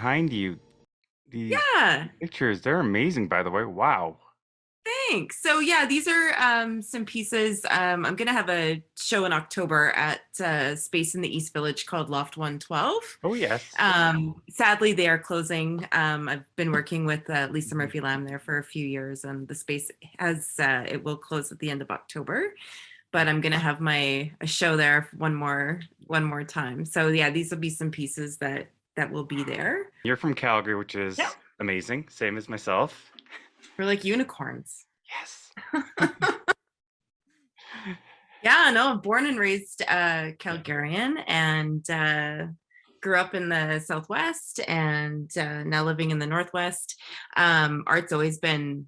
behind you. These Yeah, pictures, they're amazing, by the way. Wow. thanks. So yeah, these are some pieces. I'm gonna have a show in October at Space in the East Village called Loft 112. Oh, yes. Sadly, they are closing. I've been working with Lisa Murphy Lamb there for a few years, and the space has it will close at the end of October. But I'm gonna have a show there one more time. So yeah, these will be some pieces that will be there. You're from Calgary, which Yep. is amazing. Same as myself. We're like unicorns. Yes. Yeah, no, born and raised Calgarian and grew up in the Southwest and now living in the Northwest. Art's always been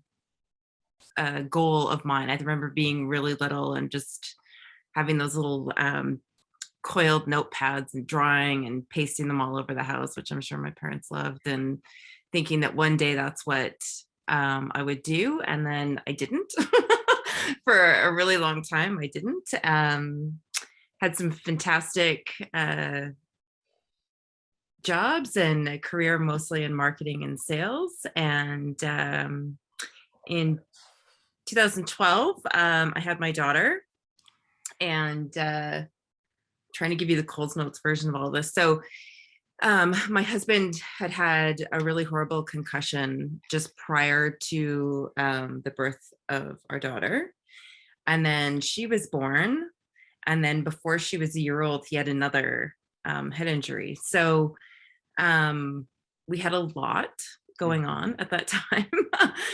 a goal of mine. I remember being really little and just having those little coiled notepads and drawing and pasting them all over the house, which I'm sure my parents loved, and thinking that one day that's what I would do. And then I didn't. For a really long time, I didn't. Had some fantastic jobs and a career mostly in marketing and sales. And in 2012, I had my daughter, and trying to give you the Coles Notes version of all this. So my husband had a really horrible concussion just prior to the birth of our daughter. And then she was born. And then before she was a year old, he had another head injury. So we had a lot going on at that time.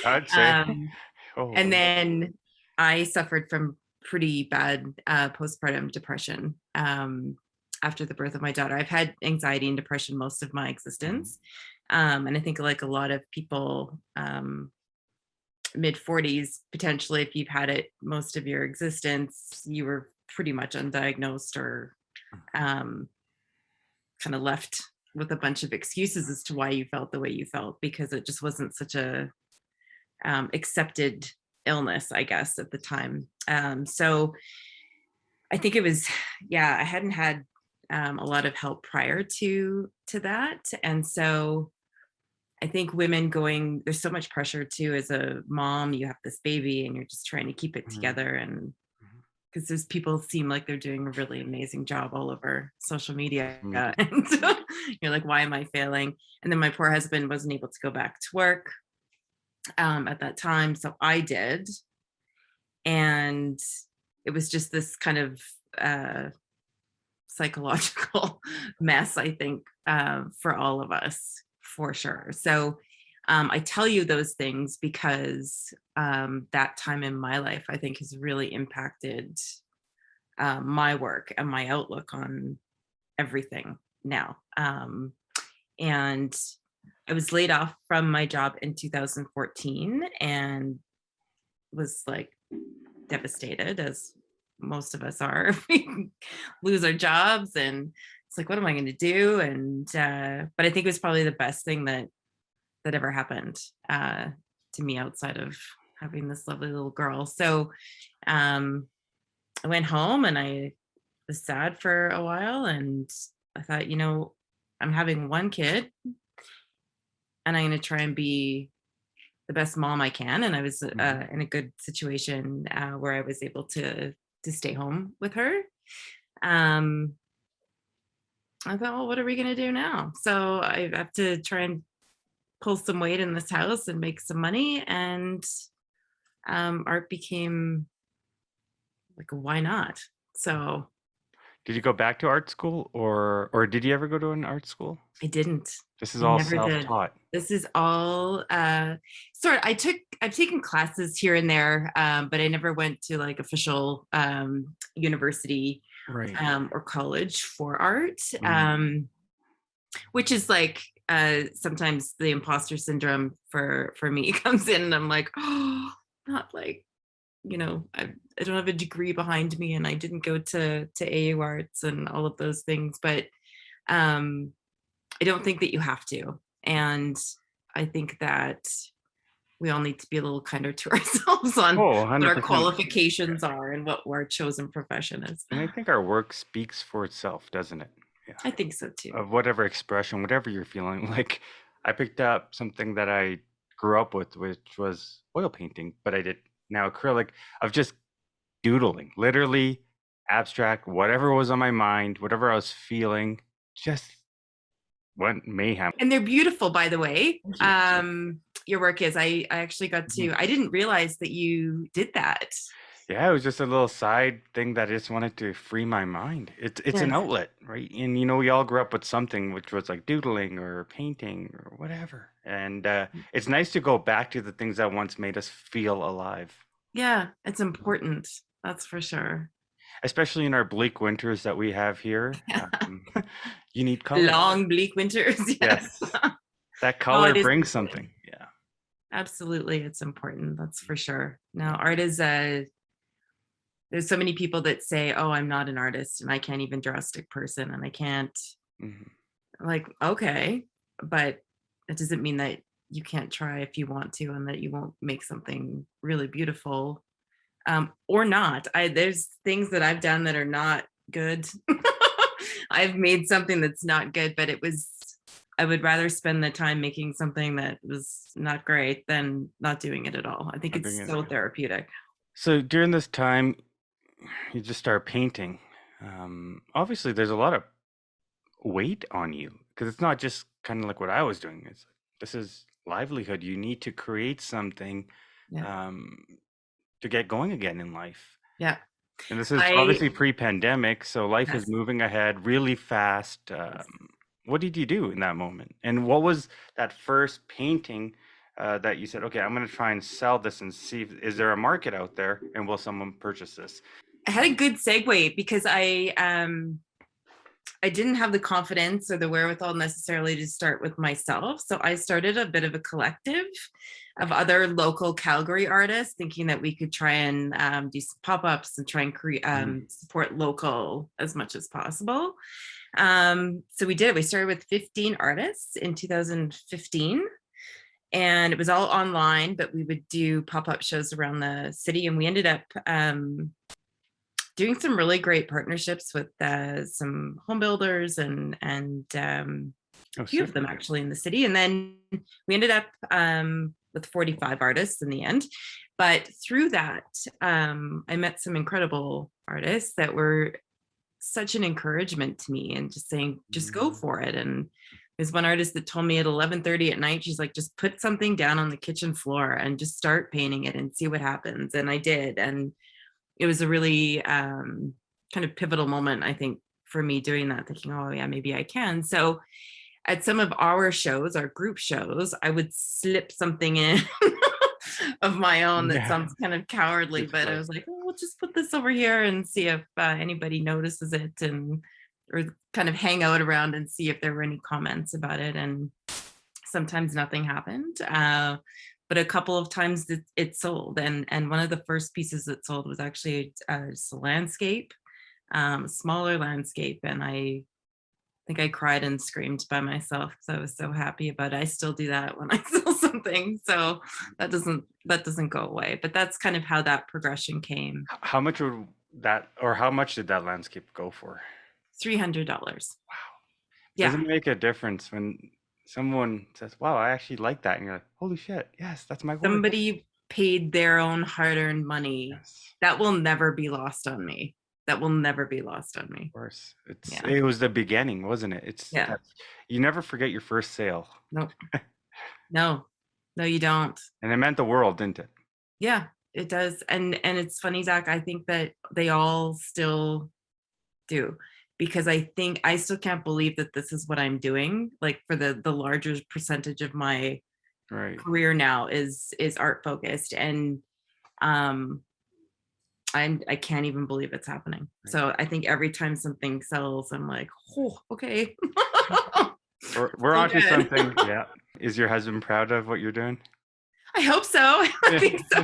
I'd say. um, Oh, and then I suffered from pretty bad postpartum depression after the birth of my daughter. I've had anxiety and depression most of my existence. And I think, like a lot of people, mid 40s, potentially, if you've had it most of your existence, you were pretty much undiagnosed or kind of left with a bunch of excuses as to why you felt the way you felt, because it just wasn't such a accepted illness, I guess, at the time. So I think it was, yeah, I hadn't had a lot of help prior to that. And so I think women going, there's so much pressure too. As a mom, you have this baby and you're just trying to keep it together. And because those people seem like they're doing a really amazing job all over social media. And so you're like, why am I failing? And then my poor husband wasn't able to go back to work at that time. So I did. And it was just this kind of psychological mess, I think, for all of us, for sure. So I tell you those things because that time in my life, I think, has really impacted my work and my outlook on everything now. And I was laid off from my job in 2014 and was like devastated, as most of us are. We lose our jobs and it's like, what am I going to do? And but I think it was probably the best thing that ever happened to me outside of having this lovely little girl. So I went home and I was sad for a while, and I thought, I'm having one kid and I'm going to try and be the best mom I can. And I was in a good situation where I was able to stay home with her. I thought, well, what are we going to do now? So I have to try and pull some weight in this house and make some money. And art became like, why not? So did you go back to art school, or did you ever go to an art school? I didn't. This is I all never did. self-taught. This is all I've taken classes here and there, but I never went to like official university Right. or college for art, which is like sometimes the imposter syndrome for me comes in, and I'm like, oh, not like, I don't have a degree behind me, and I didn't go to AU Arts and all of those things, but I don't think that you have to. And I think that we all need to be a little kinder to ourselves on Oh, what our 100%. qualifications are and what our chosen profession is. And I think our work speaks for itself, doesn't it? I think so too. of whatever expression, whatever you're feeling. Like I picked up something that I grew up with, which was oil painting, but I did now acrylic, of just doodling, literally abstract, whatever was on my mind, whatever I was feeling, just went mayhem. And they're beautiful, by the way. Thank Your work is. I actually got to. I didn't realize that you did that. Yeah, it was just a little side thing that I just wanted to free my mind. It's an Yes. outlet, right? And we all grew up with something which was like doodling or painting or whatever. And it's nice to go back to the things that once made us feel alive, Yeah, it's important. That's for sure. especially in our bleak winters that we have here. You need color. Long bleak winters. Yes. Yes, that No, color it is brings important. something. Yeah. Absolutely, it's important. That's for sure. Now, art is there's so many people that say, "Oh, I'm not an artist and I can't even draw a stick person and I can't." Mhm. Like, okay, but it doesn't mean that you can't try if you want to and that you won't make something really beautiful, or not. There's things that I've done that are not good. I've made something that's not good, but I would rather spend the time making something that was not great than not doing it at all. I think I think it's so it- therapeutic. So during this time, you just start painting. Obviously, there's a lot of weight on you because it's not just kind of like what I was doing. This is livelihood. You need to create something Yeah. um, to get going again in life. Yeah. And this is I obviously pre-pandemic, so life is Yes. moving ahead really fast. What did you do in that moment? And what was that first painting that you said, okay, I'm going to try and sell this and see is there a market out there and will someone purchase this? I had a good segue because I didn't have the confidence or the wherewithal necessarily to start with myself. So I started a bit of a collective of other local Calgary artists, thinking that we could try and do some pop-ups and try and support local as much as possible. So we did. We started with 15 artists in 2015. And it was all online, but we would do pop-up shows around the city. And we ended up doing some really great partnerships with some home builders and a few of them actually in the city. And then we ended up with 45 artists in the end. But through that, I met some incredible artists that were such an encouragement to me and just saying, just go for it. And there's one artist that told me at 11:30 at night, she's like, just put something down on the kitchen floor and just start painting it and see what happens. And I did. And it was a really kind of pivotal moment, I think, for me doing that, thinking, oh yeah, maybe I can. So at some of our shows, our group shows, I would slip something in of my own that sounds kind of cowardly, but I was like, oh, we'll just put this over here and see if anybody notices it, and or kind of hang out around and see if there were any comments about it. And sometimes nothing happened. But a couple of times it sold. And one of the first pieces that sold was actually just a landscape, smaller landscape. And I think I cried and screamed by myself because I was so happy about it. I still do that when I sell something. So that doesn't go away. But that's kind of how that progression came. How much would that, or how much did that landscape go for? $300. Wow. Yeah. Doesn't it make a difference when someone says, wow, I actually like that. And you're like, holy shit, yes, that's my work. Somebody paid their own hard-earned money. Yes. That will never be lost on me. That will never be lost on me. Of course. It was the beginning, wasn't it? You never forget your first sale. Nope. No, you don't. And it meant the world, didn't it? Yeah, it does. And it's funny, Zach, I think that they all still do, because I think I still can't believe that this is what I'm doing. Like for the larger percentage of my career now is art focused. And I can't even believe it's happening. So I think every time something sells, I'm like, oh, okay. We're onto something. Yeah. Is your husband proud of what you're doing? I hope so. I think so.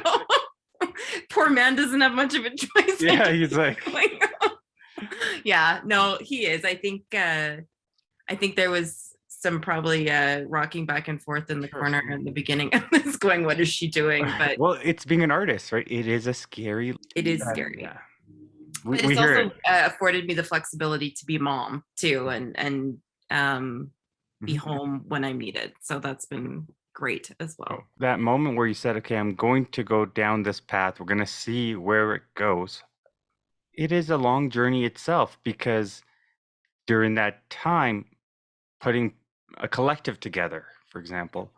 Poor man doesn't have much of a choice. Yeah, he's like. Yeah, no, he is. I think there was some probably rocking back and forth in the corner in the beginning of this, going, what is she doing? But well, it's being an artist, right? It is a scary. It is scary. Yeah. We, But it's we hear it. also afforded me the flexibility to be mom too, and be home when I'm needed. So that's been great as well. That moment where you said, okay, I'm going to go down this path, we're going to see where it goes. It is a long journey itself, because during that time, putting a collective together, for example,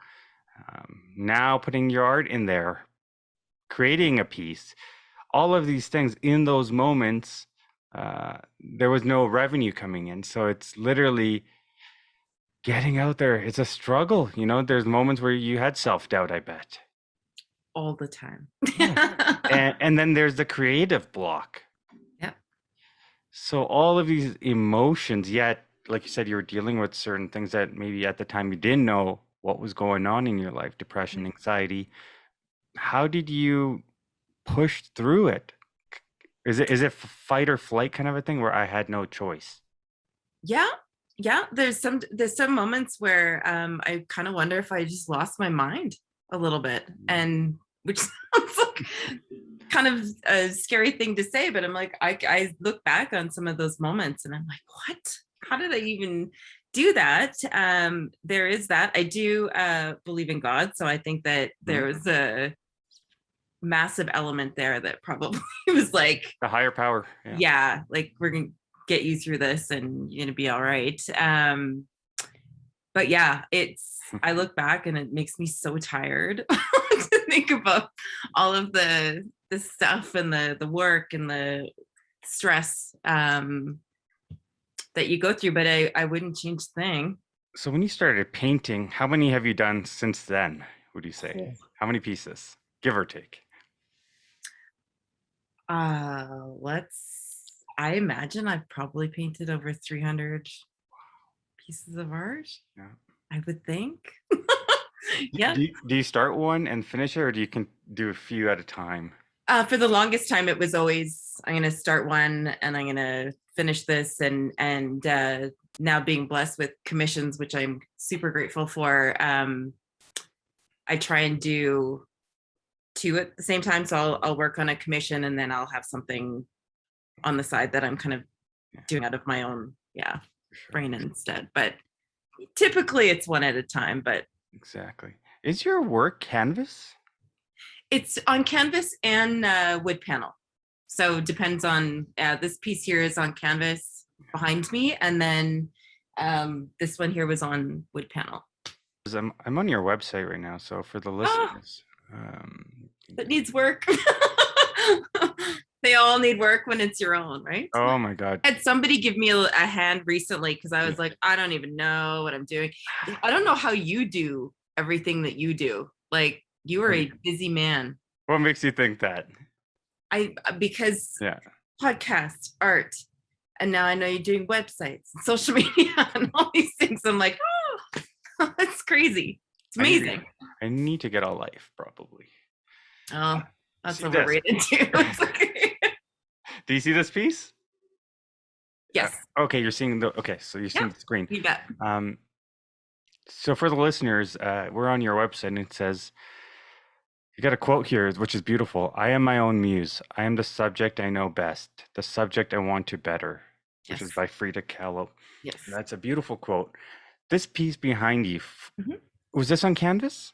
now putting your art in there, creating a piece, all of these things in those moments, there was no revenue coming in. So it's literally getting out there. It's a struggle. There's moments where you had self-doubt, I bet. All the time. Yeah. And then there's the creative block. Yeah. So all of these emotions, yet, like you said, you were dealing with certain things that maybe at the time you didn't know what was going on in your life, depression, anxiety. How did you push through it? Is it fight or flight kind of a thing where I had no choice? Yeah. There's some moments where I kind of wonder if I just lost my mind a little bit, and which sounds like kind of a scary thing to say, but I'm like, I look back on some of those moments and I'm like, what? How did I even do that? There is that. I do believe in God, so I think that there was a massive element there that probably was like The higher power. yeah, like we're gonna get you through this and you're gonna be all right. But yeah, I look back and it makes me so tired to think about all of the stuff and the work and the stress that you go through, but I wouldn't change a thing. So when you started painting, how many have you done since then, would you say? How many pieces, give or take? I imagine I've probably painted over 300 pieces of art. Yeah. I would think. Yeah. Do you start one and finish it, or do you can do a few at a time? For the longest time, it was always, I'm going to start one and I'm going to finish this. And now being blessed with commissions, which I'm super grateful for, I try and do two at the same time. So I'll work on a commission and then I'll have something on the side that I'm kind of doing out of my own, brain instead. But typically it's one at a time. But exactly. Is your work canvas? It's on canvas and wood panel. So depends on, this piece here is on canvas behind me. And then this one here was on wood panel. I'm on your website right now. So for the listeners. That needs work. They all need work when it's your own, right? Oh my God. I had somebody give me a hand recently because I was like, I don't even know what I'm doing. I don't know how you do everything that you do. Like, you are a busy man. What makes you think that? Because podcast, art, and now I know you're doing websites and social media and all these things. I'm like, oh, that's crazy. It's amazing. I need to get a life, probably. Oh, that's overrated too. Do you see this piece? Yes. Okay, you're seeing so you're seeing the screen. You bet. So for the listeners, we're on your website and it says, you got a quote here, which is beautiful. I am my own muse. I am the subject I know best, the subject I want to better, which is by Frida Kahlo. Yes. That's a beautiful quote. This piece behind you, was this on canvas?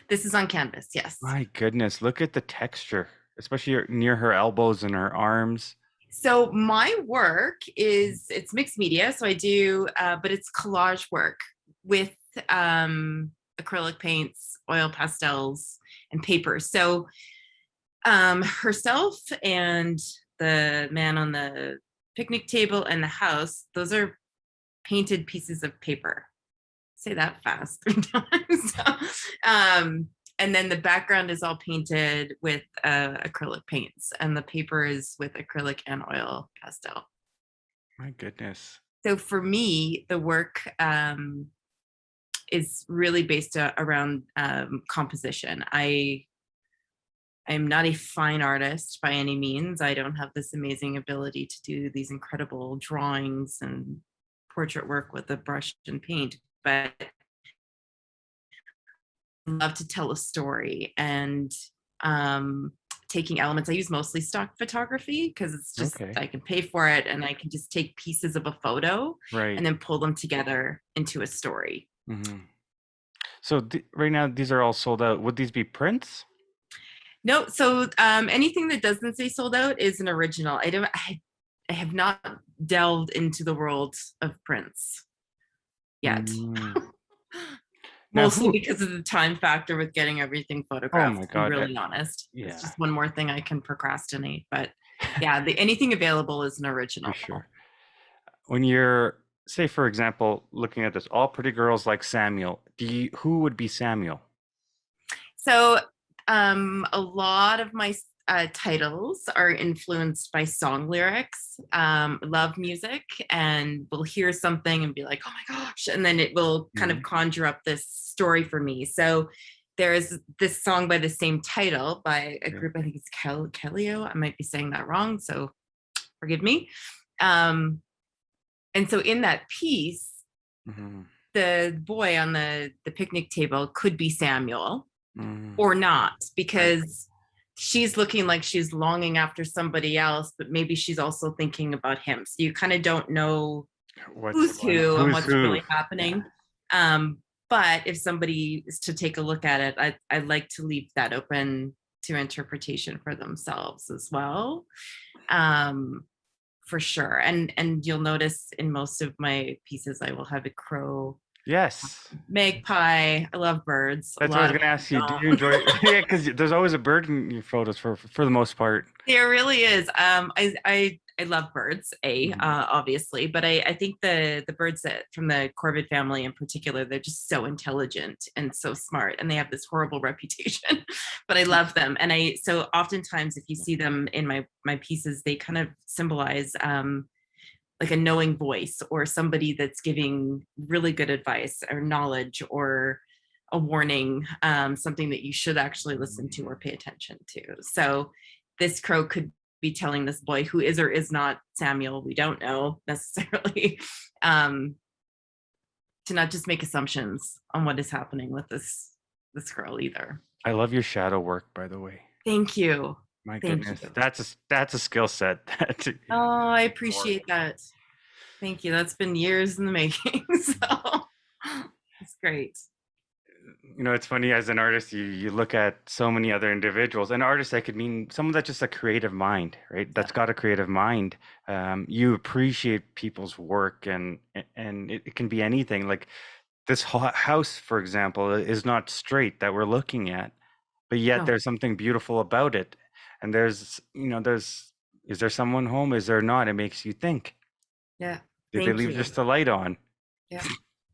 This is on canvas, yes. My goodness, look at the texture, especially near her elbows and her arms. So my work it's mixed media. So I do, but it's collage work with acrylic paints, oil pastels, and paper. So herself and the man on the picnic table and the house, those are painted pieces of paper. Say that fast 3 times. And then the background is all painted with acrylic paints, and the paper is with acrylic and oil pastel. My goodness. So for me, the work is really based around composition. I am not a fine artist by any means. I don't have this amazing ability to do these incredible drawings and portrait work with a brush and paint, but I love to tell a story and taking elements. I use mostly stock photography because it's just, Okay. I can pay for it and I can just take pieces of a photo Right. and then pull them together into a story. Hmm. So right now, these are all sold out. Would these be prints? No, so anything that doesn't say sold out is an original. I have not delved into the world of prints yet. Mm. Now, Mostly who? because of the time factor with getting everything Oh photographed, my to be God. really honest. It's Yeah, just one more thing I can procrastinate. But yeah, anything available is an for original. sure. When you're, say, for example, looking at this, all pretty girls like Samuel. Who would be Samuel? So a lot of my titles are influenced by song lyrics. Love music, and we'll hear something and be like, "Oh my gosh!" and then it will kind of Mhm. conjure up this story for me. So there's this song by the same title by a Yeah. group. I think it's Kellyo. I might be saying that wrong, so forgive me. Um, and so in that piece, Mhm. the boy on the picnic table could be Samuel Mhm. or not, Right. because she's looking like she's longing after somebody else, but maybe she's also thinking about him. So you kind of don't know What's who's going on? who and Who's what's who? really Yeah. happening. Um, but if somebody is to take a look at it, I like to leave that open to interpretation for themselves as well. Um, for sure. And you'll notice in most of my pieces, I will have a crow, Yes. magpie. I love birds. A That's what I was lot of gonna people ask you. Do you don't. enjoy? Yeah, because there's always a bird in your photos for the most part. There really is. I love birds, Mhm. obviously, but I think the birds that from the corvid family in particular, they're just so intelligent and so smart, and they have this horrible reputation, but I love them. And I so oftentimes if you see them in my pieces, they kind of symbolize like a knowing voice or somebody that's giving really good advice or knowledge or a warning, something that you should actually listen to or pay attention to. So this crow could be telling this boy, who is or is not Samuel, we don't know necessarily, um, to not just make assumptions on what is happening with this girl either. I love your shadow work, by the way. Thank you. My Thank goodness, you. that's a skill set. Oh, I More. appreciate that. Thank you. That's been years in the making. So it's great. It's funny as an artist, you look at so many other individuals. An artist that could mean someone that's just a creative mind, right? Yeah. That's got a creative mind. You appreciate people's work, and it can be anything. Like this house, for example, is not straight that we're looking at, but yet No. there's something beautiful about it. And there's is there someone home? Is there not? It makes you think. Yeah. Did they Thank leave you. just the light on? Yeah.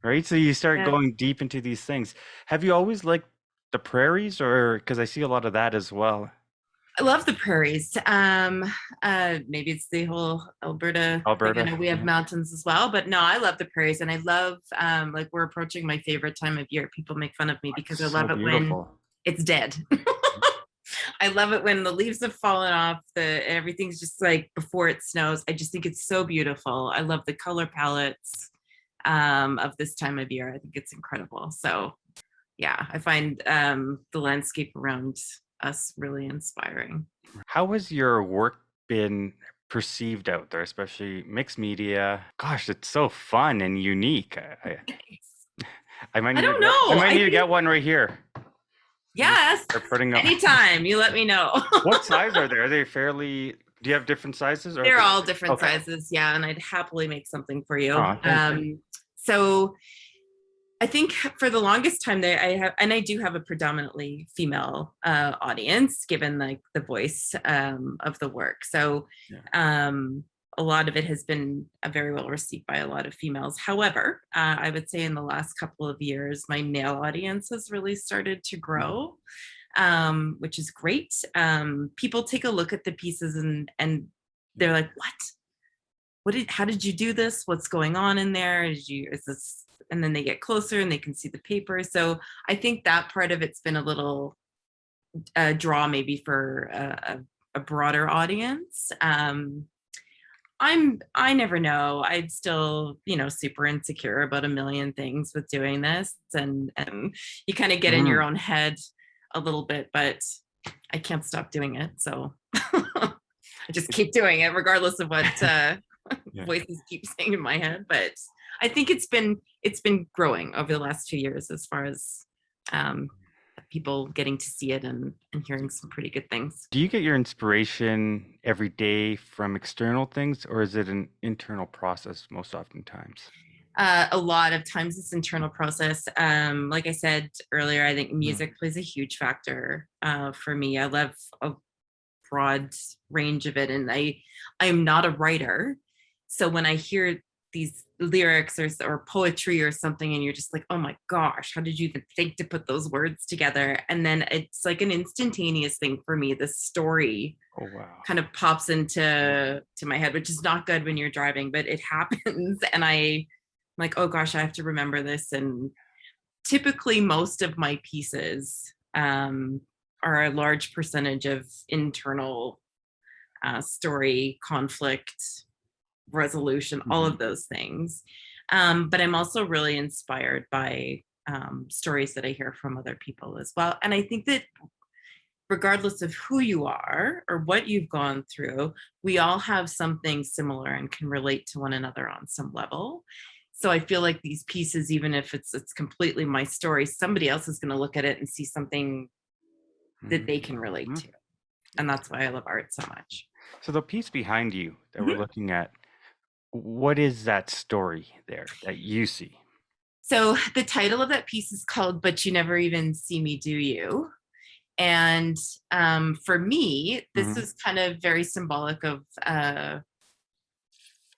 Right? So you start Yeah. going deep into these things. Have you always liked the prairies, or because I see a lot of that as well? I love the prairies. Maybe it's the whole Alberta thing. I Alberta. know we have Yeah. mountains as well, but no, I love the prairies, and I love like we're approaching my favorite time of year. People make fun of me because I It's so love it when beautiful. it's dead. I love it when the leaves have fallen off, the everything's just like before it snows. I just think it's so beautiful. I love the color palettes of this time of year. I think it's incredible. So yeah, I find the landscape around us really inspiring. How has your work been perceived out there, especially mixed media? Gosh, it's so fun and unique. I might I need to don't get I know. might I need to think get one right here. I need to yes. start putting up. Anytime you let me know. What size are they? Are they fairly? Do you have different sizes, or are They're they? all different Okay. sizes, yeah, and I'd happily make something for you. Oh, thank you. So I think for the longest time there, I do have a predominantly female audience, given like the voice of the work. So Yeah. a lot of it has been very well received by a lot of females. However, I would say in the last couple of years, my male audience has really started to Mhm. grow, which is great. People take a look at the pieces and they're like, "What? How did you do this? What's going on in there? Is this?" And then they get closer and they can see the paper. So I think that part of it's been a little draw maybe for a broader audience. I never know. I'd still, super insecure about a million things with doing this, and you kind of get in your Mhm. own head a little bit, but I can't stop doing it. So I just keep doing it regardless of what Yeah. voices keep saying in my head. But I think it's been growing over the last 2 years as far as um, people getting to see it and hearing some pretty good things. Do you get your inspiration every day from external things, or is it an internal process most oftentimes? A lot of times it's internal process. Like I said earlier, I think Mhm. music plays a huge factor for me. I love a broad range of it, and I'm not a writer, so when I hear these lyrics or poetry or something, and you're just like, oh my gosh, how did you even think to put those words together? And then it's like an instantaneous thing for me. The story Oh, wow. kind of pops into my head, which is not good when you're driving, but it happens. And I'm like, oh gosh, I have to remember this. And typically most of my pieces are a large percentage of internal story, conflict, resolution, all Mhm. of those things. But I'm also really inspired by stories that I hear from other people as well. And I think that regardless of who you are or what you've gone through, we all have something similar and can relate to one another on some level. So I feel like these pieces, even if it's completely my story, somebody else is going to look at it and see something that Mhm. they can relate Mm. to. And that's why I love art so much. So the piece behind you that we're Mhm. looking at, what is that story there that you see? So the title of that piece is called But You Never Even See Me, Do You? And for me, this Mhm. is kind of very symbolic of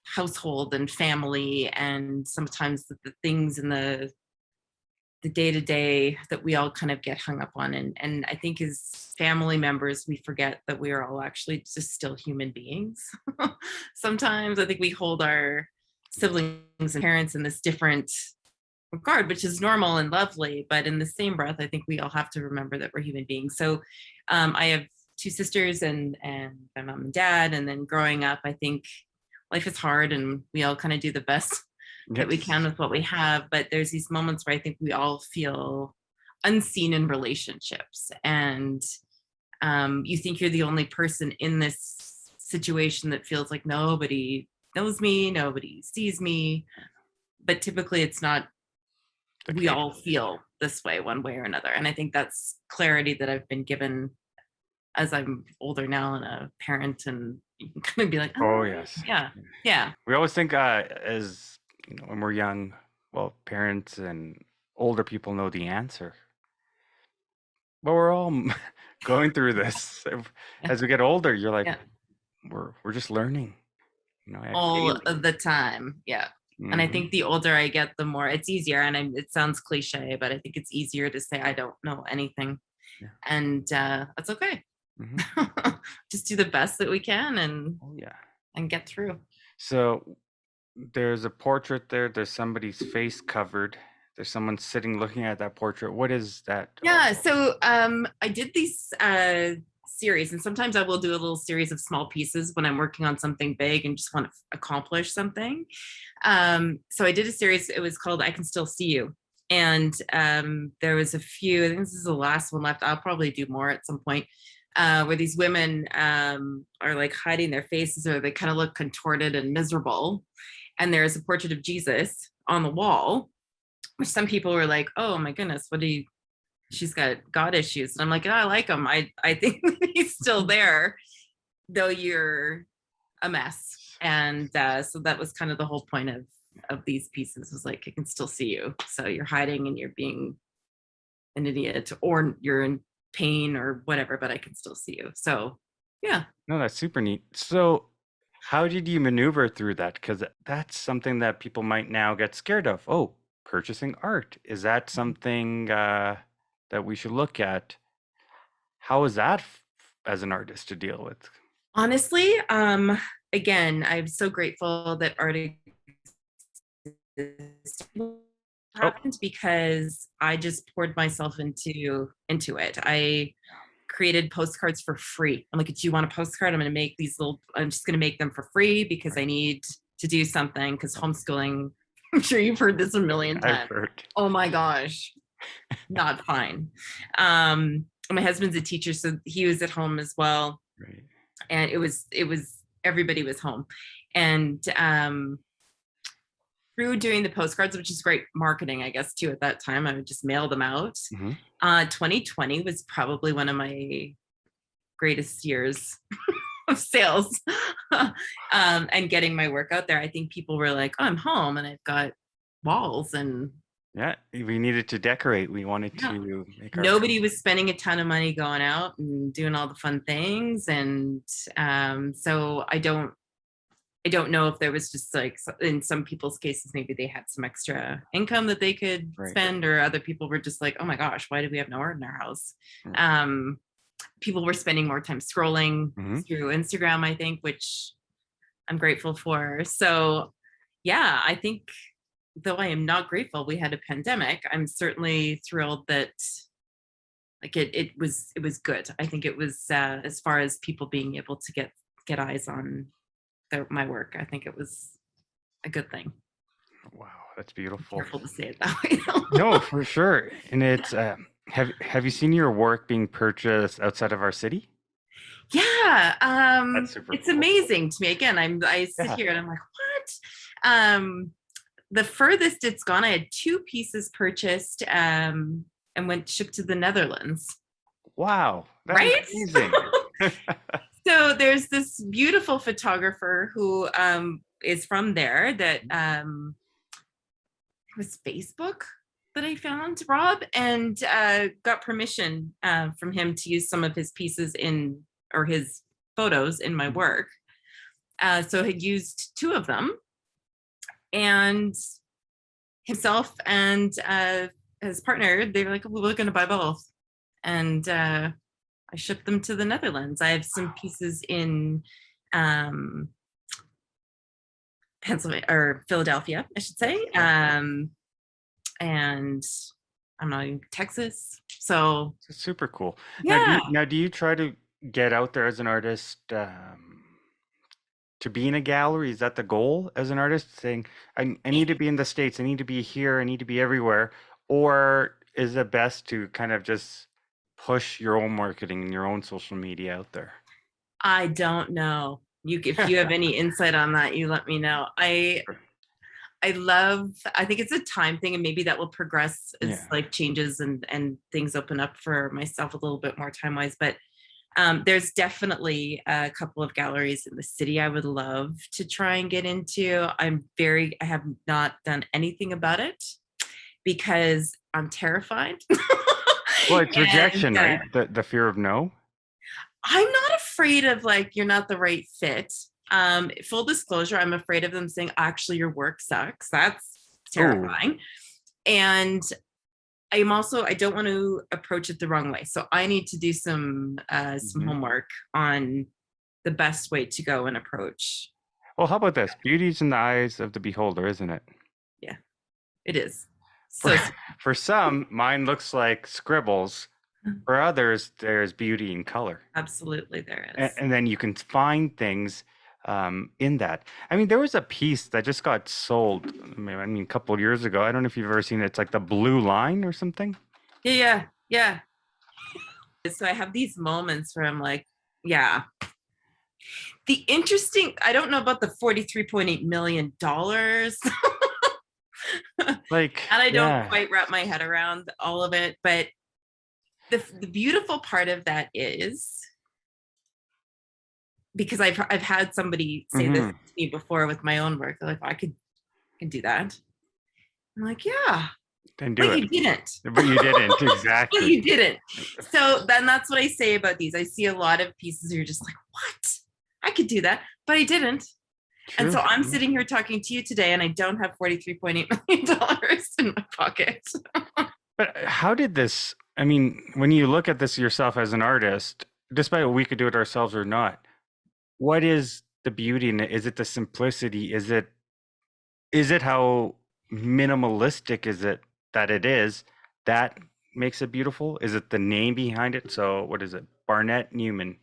household and family, and sometimes the things in the day to day that we all kind of get hung up on. And I think as family members, we forget that we are all actually just still human beings. Sometimes I think we hold our siblings and parents in this different regard, which is normal and lovely. But in the same breath, I think we all have to remember that we're human beings. So I have two sisters and my mom and dad. And then growing up, I think life is hard and we all kind of do the best that we can Yes. with what we have. But there's these moments where I think we all feel unseen in relationships. And you think you're the only person in this situation that feels like nobody knows me, nobody sees me. But typically it's not, The we case. all feel this way one way or another. And I think that's clarity that I've been given as I'm older now and a parent, and you can kind of be like, Oh, oh yes. yeah, yeah. We always think, as you know, when we're young, well, parents and older people know the answer, but we're all going through this. Yeah, As we get older, you're like, yeah, we're just learning, all daily. of the time. Yeah. And I Hmm. think the older I get, the more it's easier. And it sounds cliche, but I think it's easier to say I don't know anything, Yeah. and that's okay. Hmm. Just do the best that we can Oh, yeah. and get through. So there's a portrait there. There's somebody's face covered. There's someone sitting looking at that portrait. What is that? Yeah, so I did these series, and sometimes I will do a little series of small pieces when I'm working on something big and just want to accomplish something. So I did a series. It was called "I Can Still See You," and there was a few. I think this is the last one left. I'll probably do more at some point. Where these women are like hiding their faces, or they kind of look contorted and miserable. And there's a portrait of Jesus on the wall, which some people were like, "Oh my goodness, what do you?" She's got God issues. And I'm like, oh, I like him. I think he's still there, though you're a mess. And so that was kind of the whole point of these pieces, was like, I can still see you. So you're hiding and you're being an idiot, or you're in pain or whatever, but I can still see you. So yeah. No, that's super neat. So how did you maneuver through that? Because that's something that people might now get scared of. Oh, purchasing art. Is that something that we should look at? How is that as an artist to deal with? Honestly, again, I'm so grateful that art Oh, happened, because I just poured myself into it. I created postcards for free. I'm like, do you want a postcard? I'm just going to make them for free because right. I need to do something, because homeschooling, I'm sure you've heard this a million I've times. heard. Oh my gosh, not fine. Um, my husband's a teacher, so he was at home as well. Right. And it was everybody was home. And through doing the postcards, which is great marketing, I guess, too, at that time, I would just mail them out. 2020 was probably one of my greatest years of sales and getting my work out there. I think people were like, oh, I'm home and I've got walls and Yeah, we needed to decorate. We wanted yeah. to make our Nobody was spending a ton of money going out and doing all the fun things. And so I don't know if there was just like, in some people's cases, maybe they had some extra income that they could Right. spend, or other people were just like, oh my gosh, why do we have no art in our house? People were spending more time scrolling through Instagram, I think, which I'm grateful for. So yeah, I think, though I am not grateful we had a pandemic, I'm certainly thrilled that like it was good. I think it was as far as people being able to get eyes on my work, I think it was a good thing. Wow, that's beautiful. Careful to say it that way. No, for sure. And it's have you seen your work being purchased outside of our city? Yeah, That's super it's cool. amazing to me. Again, I sit here and I'm like, what? The furthest it's gone, I had 2 pieces purchased and went shipped to the Netherlands. Wow, that right? is amazing. So there's this beautiful photographer who is from there that it was Facebook that I found, Rob, and got permission from him to use some of his pieces or his photos in my work. So I had used 2 of them, and himself and his partner, they were like, well, we're going to buy both. And I shipped them to the Netherlands. I have some pieces in Pennsylvania, or Philadelphia, I should say. And I'm not in Texas. So it's super cool. yeah. Now, do you try to get out there as an artist to be in a gallery? Is that the goal as an artist? Saying, I need to be in the States, I need to be here, I need to be everywhere? Or is it best to kind of just push your own marketing and your own social media out there? I don't know. If you have any insight on that, you let me know. I think it's a time thing, and maybe that will progress as life changes and things open up for myself a little bit more time-wise. But there's definitely a couple of galleries in the city I would love to try and get into. I have not done anything about it because I'm terrified. Well, it's rejection, right? The fear of no. I'm not afraid of like, you're not the right fit. Full disclosure, I'm afraid of them saying, actually, your work sucks. That's terrifying. Ooh. And I don't want to approach it the wrong way. So I need to do some homework on the best way to go and approach. Well, how about this? Beauty's in the eyes of the beholder, isn't it? Yeah, it is. So for some, mine looks like scribbles. For others, there's beauty in color. Absolutely, there is. And then you can find things in that. I mean, there was a piece that just got sold, I mean, a couple of years ago. I don't know if you've ever seen it. It's like the blue line or something. Yeah. So I have these moments where I'm like, yeah. I don't know about the $43.8 million. Like, and I don't quite wrap my head around all of it, but the beautiful part of that is, because I've had somebody say this to me before with my own work. They're like, I can do that. I'm like, yeah. Then do it. You didn't. But you didn't, exactly. But you didn't. So then that's what I say about these. I see a lot of pieces where you're just like, what? I could do that, but I didn't. True. And so I'm sitting here talking to you today, and I don't have $43.8 million in my pocket. But how did this, I mean, when you look at this yourself as an artist, despite what we could do it ourselves or not, what is the beauty in it? Is it the simplicity? Is it how minimalistic is it that it is that makes it beautiful? Is it the name behind it? So what is it? Barnett Newman.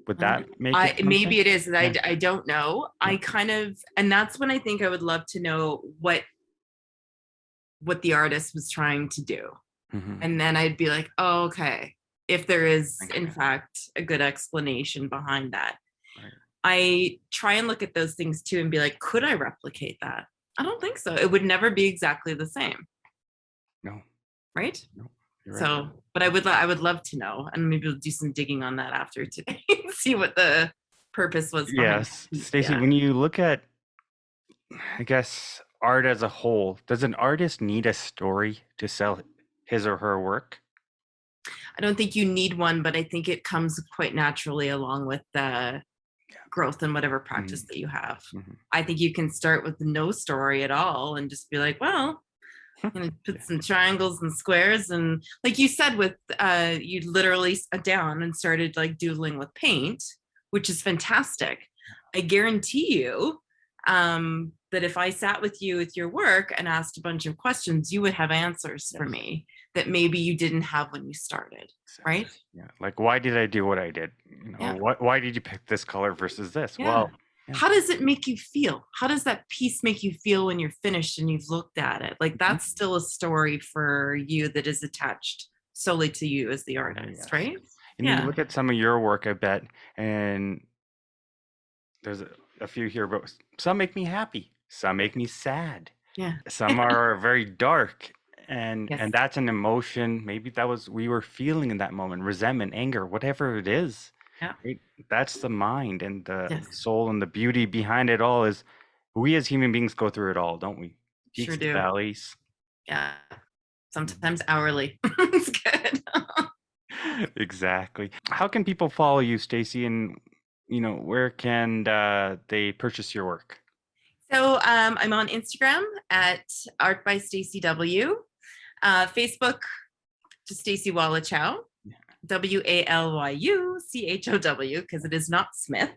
Would that make it? Maybe it is. I don't know. I kind of, and that's when I think I would love to know what the artist was trying to do. And then I'd be like, oh, okay. if there is, in Okay. fact, a good explanation behind that. Right. I try and look at those things too and be like, could I replicate that? I don't think so. It would never be exactly the same, No, right? no, you're right. So, but I would love to know, and maybe we'll do some digging on that after today, see what the purpose was behind Yes, it. Stacey, Yeah. when you look at, I guess, art as a whole, does an artist need a story to sell his or her work? I don't think you need one, but I think it comes quite naturally along with the growth in whatever practice Mm, that you have. mhm. I think you can start with no story at all and just be like, well, I'm gonna put Yeah. some triangles and squares, and like you said, with you literally sat down and started like doodling with paint, which is fantastic. I guarantee you that if I sat with you with your work and asked a bunch of questions, you would have answers for Yes, me that maybe you didn't have when you started, exactly. right? Yeah. Like, why did I do what I did? Yeah. Why did you pick this color versus this? Yeah. Well, yeah. How does it make you feel? How does that piece make you feel when you're finished and you've looked at it? Like, Mhm. that's still a story for you that is attached solely to you as the Oh, artist, yes. right? And you Yeah. look at some of your work, I bet, and there's a few here, but some make me happy, some make me sad. Yeah. Some are very dark, and Yes. that's an emotion. Maybe that was we were feeling in that moment, resentment, anger, whatever it is. Yeah. Right? That's the mind and the Yes. soul, and the beauty behind it all is we as human beings go through it all, don't we? Sure Peaks to do. valleys. Yeah. Mhm. Sometimes hourly. It's good. Exactly. How can people follow you, Stacey, and where can they purchase your work? So I'm on Instagram at Art by Stacey W. Facebook to Stacey Walyuchow. Walyuchow, because it is not Smith.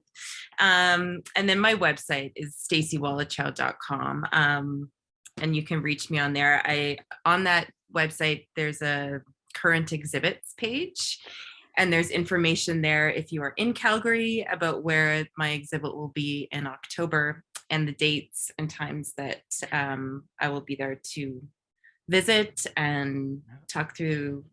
And then my website is staceywalyuchow.com. And you can reach me on there. On that website, there's a current exhibits page. And there's information there if you are in Calgary about where my exhibit will be in October and the dates and times that I will be there to visit and talk through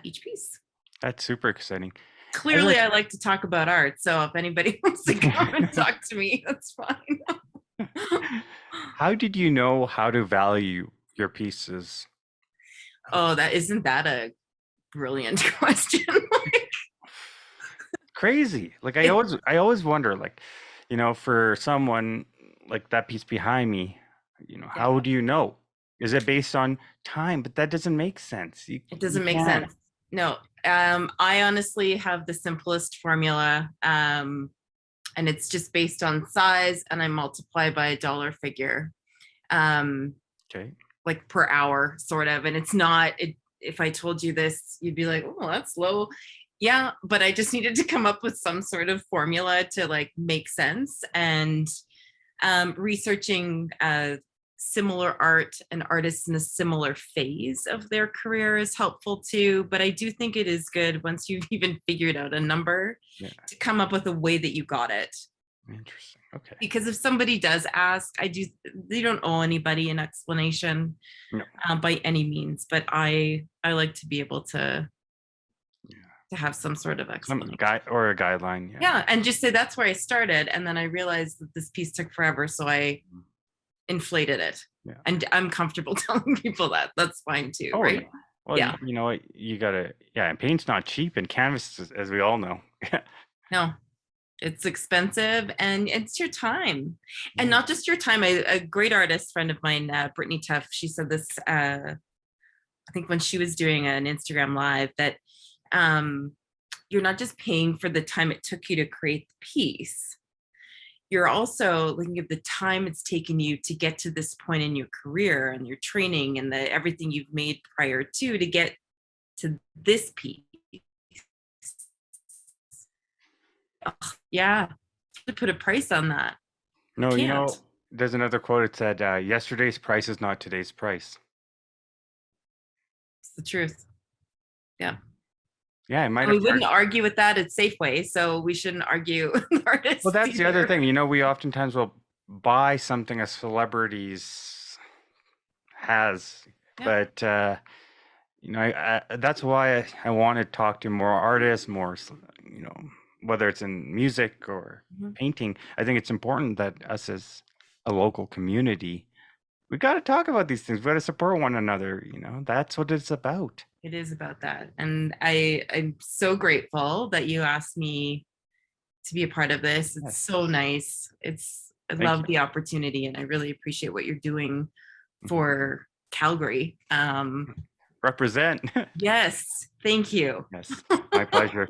each piece. That's super exciting. I'd Clearly, like I like to talk about art. So if anybody wants to come and talk to me, that's fine. How did you know how to value your pieces? Oh, that isn't that a brilliant question? Crazy. Like It, I always wonder, like, for someone like that piece behind me, yeah, how do you know? Is it based on time? But that doesn't make sense. it You doesn't make can't. sense. No, I honestly have the simplest formula, and it's just based on size, and I multiply by a dollar figure, Okay. like per hour, sort of. And it's not. If I told you this, you'd be like, "Oh, that's low." Yeah, but I just needed to come up with some sort of formula to like make sense. And researching similar art and artists in a similar phase of their career is helpful too. But I do think it is good once you've even figured out a number Yeah. to come up with a way that you got it. Interesting. Okay. Because if somebody does ask, they don't owe anybody an explanation No. by any means. But I like to be able Yeah. to have some sort of Some explanation. guy or a guideline. Yeah. Yeah, and just say that's where I started, and then I realized that this piece took forever, so I Mhm. inflated it. Yeah. And I'm comfortable telling people that. That's fine too, Oh yeah. right? Well, Yeah. you know what? You gotta. Yeah, and paint's not cheap, and canvas, as we all know. No, it's expensive and it's your time. And Yeah. not just your time. A great artist friend of mine, Brittany Tuff, she said this, I think when she was doing an Instagram live, that um, you're not just paying for the time it took you to create the piece. You're also looking at the time it's taken you to get to this point in your career and your training and everything you've made prior to get to this piece. Ugh, yeah, to put a price on that. No, Can't. there's another quote. It said, "Yesterday's price is not today's price." It's the truth. Yeah. Yeah, it might And we have wouldn't charged. argue with that at Safeway, so we shouldn't argue with Well, artists that's the other either. thing. We oftentimes will buy something a celebrity's has, Yeah. but That's why I want to talk to more artists, whether it's in music or Mhm. painting. I think it's important that us as a local community, we got to talk about these things. We got to support one another. That's what it's about. It is about that. And I'm so grateful that you asked me to be a part of this. It's Yes. so nice. I Thank love you. the opportunity, and I really appreciate what you're doing Mhm. for Calgary. Represent. Yes, thank you. Yes, my pleasure.